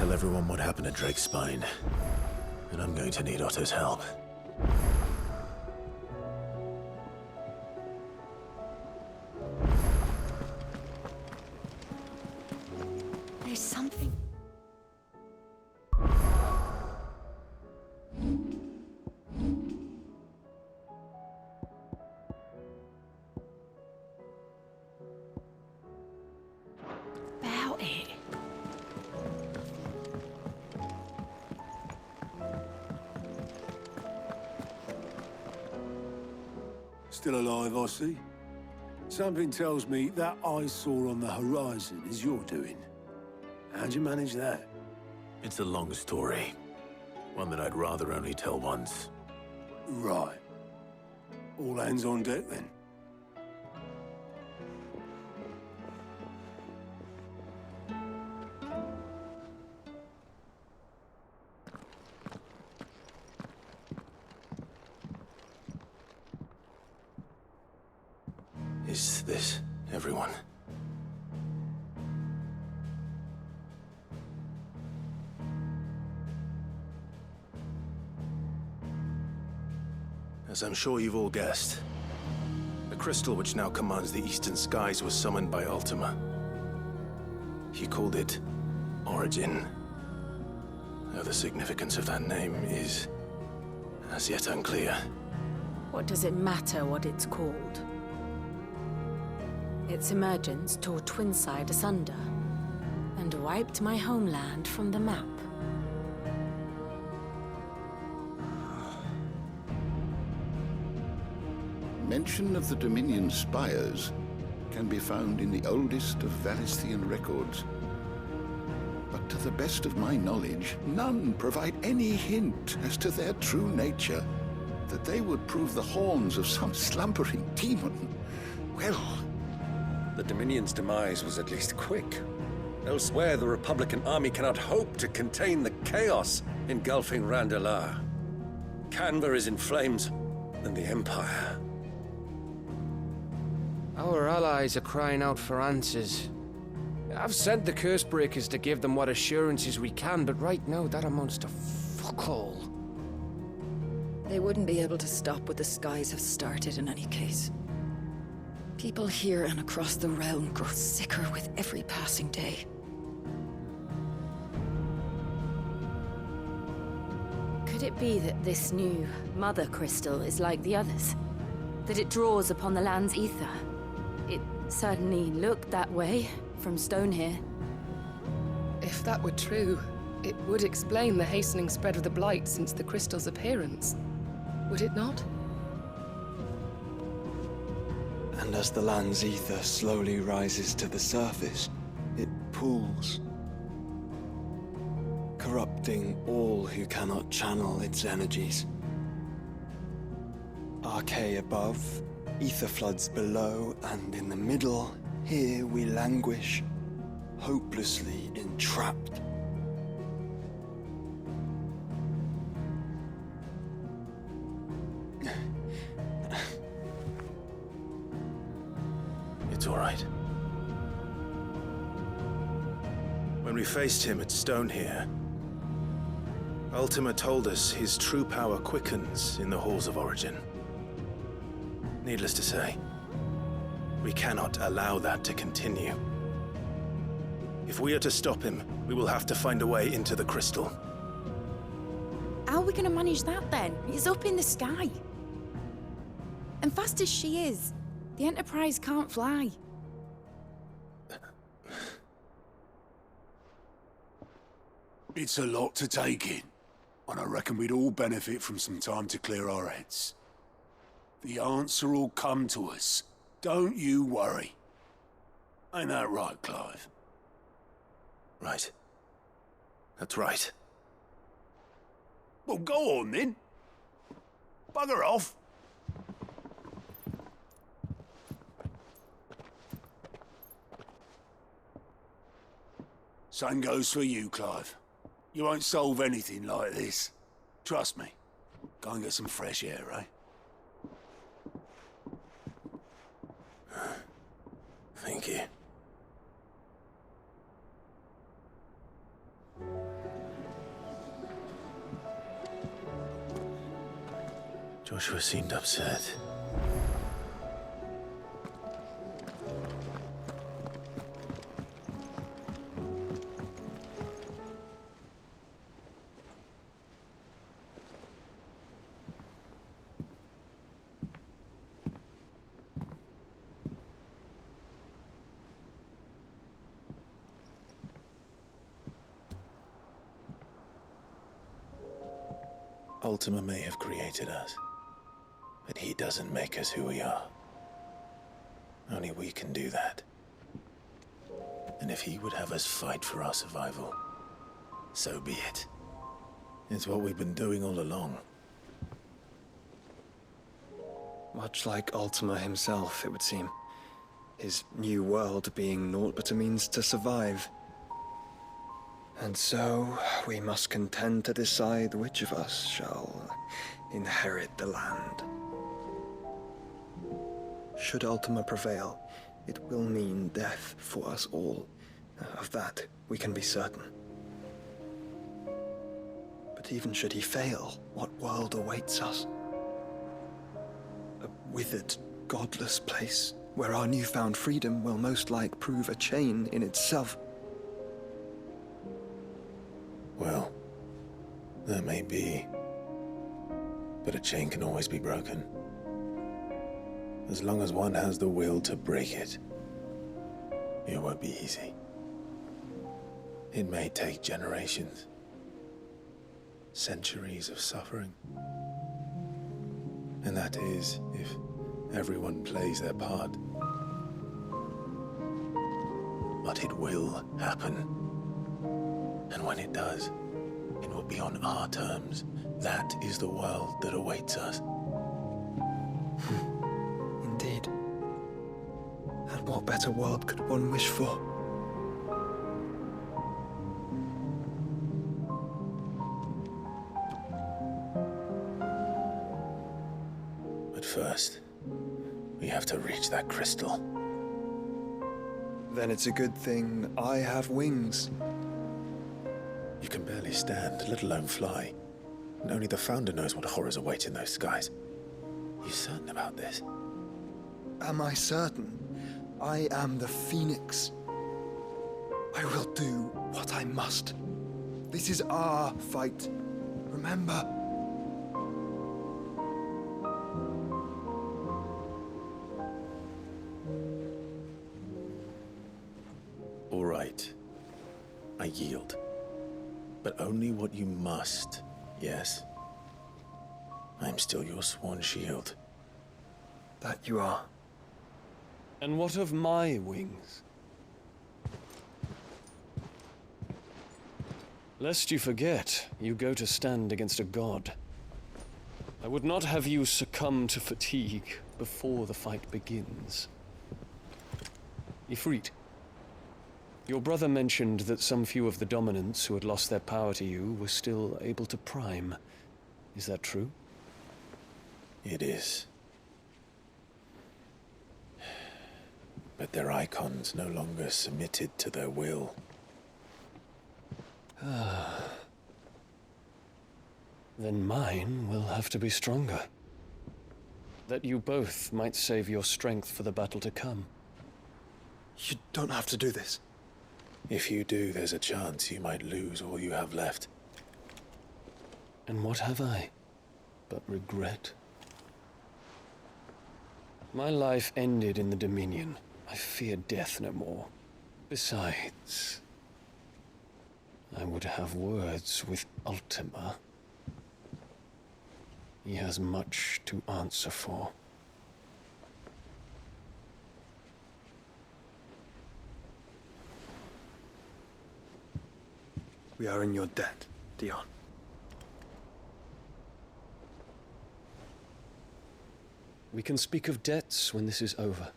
tell everyone what happened at Drake's Spine. And I'm going to need Otto's help. There's something. About it. Still alive, I see. Something tells me that I saw on the horizon is your doing. How'd you manage that? It's a long story. One that I'd rather only tell once. Right. All hands on deck, then. Is this everyone? As I'm sure you've all guessed, the crystal which now commands the eastern skies was summoned by Ultima. He called it Origin. Though the significance of that name is as yet unclear. What does it matter what it's called? Its emergence tore Twinside asunder and wiped my homeland from the map. Mention of the Dominion spires can be found in the oldest of Valisthian records. But to the best of my knowledge, none provide any hint as to their true nature. That they would prove the horns of some slumbering demon. Well... The Dominion's demise was at least quick. Elsewhere, the Republican army cannot hope to contain the chaos engulfing Randalar. Canva is in flames, and the Empire. Our allies are crying out for answers. I've sent the Cursebreakers to give them what assurances we can, but right now that amounts to fuck all. They wouldn't be able to stop what the skies have started in any case. People here and across the realm grow sicker with every passing day. Could it be that this new Mothercrystal is like the others? That it draws upon the land's ether? It certainly looked that way from stone here. If that were true, it would explain the hastening spread of the Blight since the crystal's appearance. Would it not? And as the land's ether slowly rises to the surface, it pools, corrupting all who cannot channel its energies. Archaea above, ether floods below, and in the middle, here we languish, hopelessly entrapped. It's all right. When we faced him at Stone here, Ultima told us his true power quickens in the halls of Origin. Needless to say, we cannot allow that to continue. If we are to stop him, we will have to find a way into the crystal. How are we gonna manage that then? It's up in the sky. And fast as she is, the Enterprise can't fly. It's a lot to take in, and I reckon we'd all benefit from some time to clear our heads. The answer will come to us. Don't you worry. Ain't that right, Clive? Right. That's right. Well, go on then. Bugger off. Same goes for you, Clive. You won't solve anything like this. Trust me. Go and get some fresh air, eh? Thank you. Joshua seemed upset. Ultima may have created us, but he doesn't make us who we are. Only we can do that. And if he would have us fight for our survival, so be it. It's what we've been doing all along. Much like Ultima himself, it would seem. His new world being naught but a means to survive. And so, we must contend to decide which of us shall inherit the land. Should Ultima prevail, it will mean death for us all. Of that, we can be certain. But even should he fail, what world awaits us? A withered, godless place, where our newfound freedom will most like prove a chain in itself. Well, that may be. But a chain can always be broken. As long as one has the will to break it. It won't be easy. It may take generations. Centuries of suffering. And that is, if everyone plays their part. But it will happen. And when it does, it will be on our terms. That is the world that awaits us. Indeed. And what better world could one wish for? But first, we have to reach that crystal. Then it's a good thing I have wings. You can barely stand, let alone fly. And only the Founder knows what horrors await in those skies. You certain about this? Am I certain? I am the Phoenix. I will do what I must. This is our fight. Remember? All right. I yield. But only what you must, yes? I'm still your sworn shield. That you are. And what of my wings? Lest you forget, you go to stand against a god. I would not have you succumb to fatigue before the fight begins. Ifrit, your brother mentioned that some few of the dominants who had lost their power to you were still able to prime. Is that true? It is. But their Eikons no longer submitted to their will. Then mine will have to be stronger. That you both might save your strength for the battle to come. You don't have to do this. If you do, there's a chance you might lose all you have left. And what have I but regret? My life ended in the Dominion. I fear death no more. Besides, I would have words with Ultima. He has much to answer for. We are in your debt, Dion. We can speak of debts when this is over.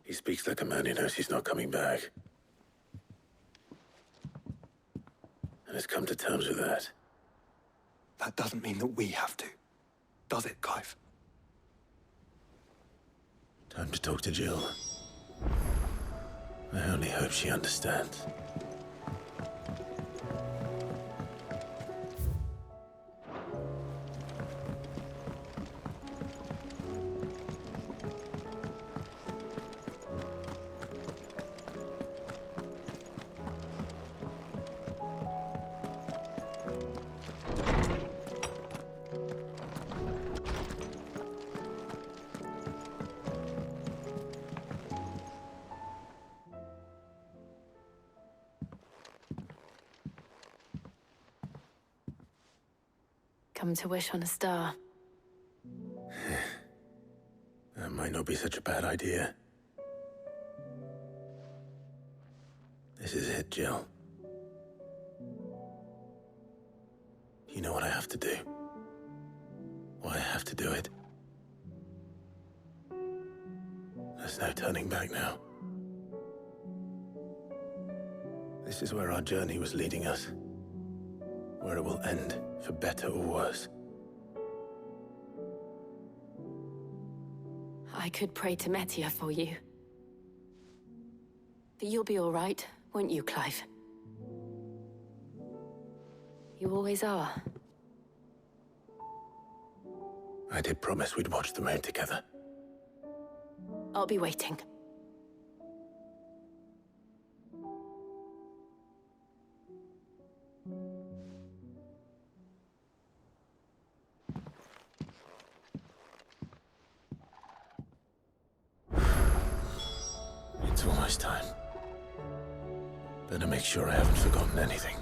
He speaks like a man who knows he's not coming back. And has come to terms with that. That doesn't mean that we have to, does it, Clive? Time to talk to Jill. I only hope she understands. Come to wish on a star. That might not be such a bad idea. This is it, Jill. You know what I have to do. Why I have to do it. There's no turning back now. This is where our journey was leading us. Where it will end, for better or worse. I could pray to Metia for you. But you'll be all right, won't you, Clive? You always are. I did promise we'd watch the moon together. I'll be waiting. It's almost time. Better make sure I haven't forgotten anything.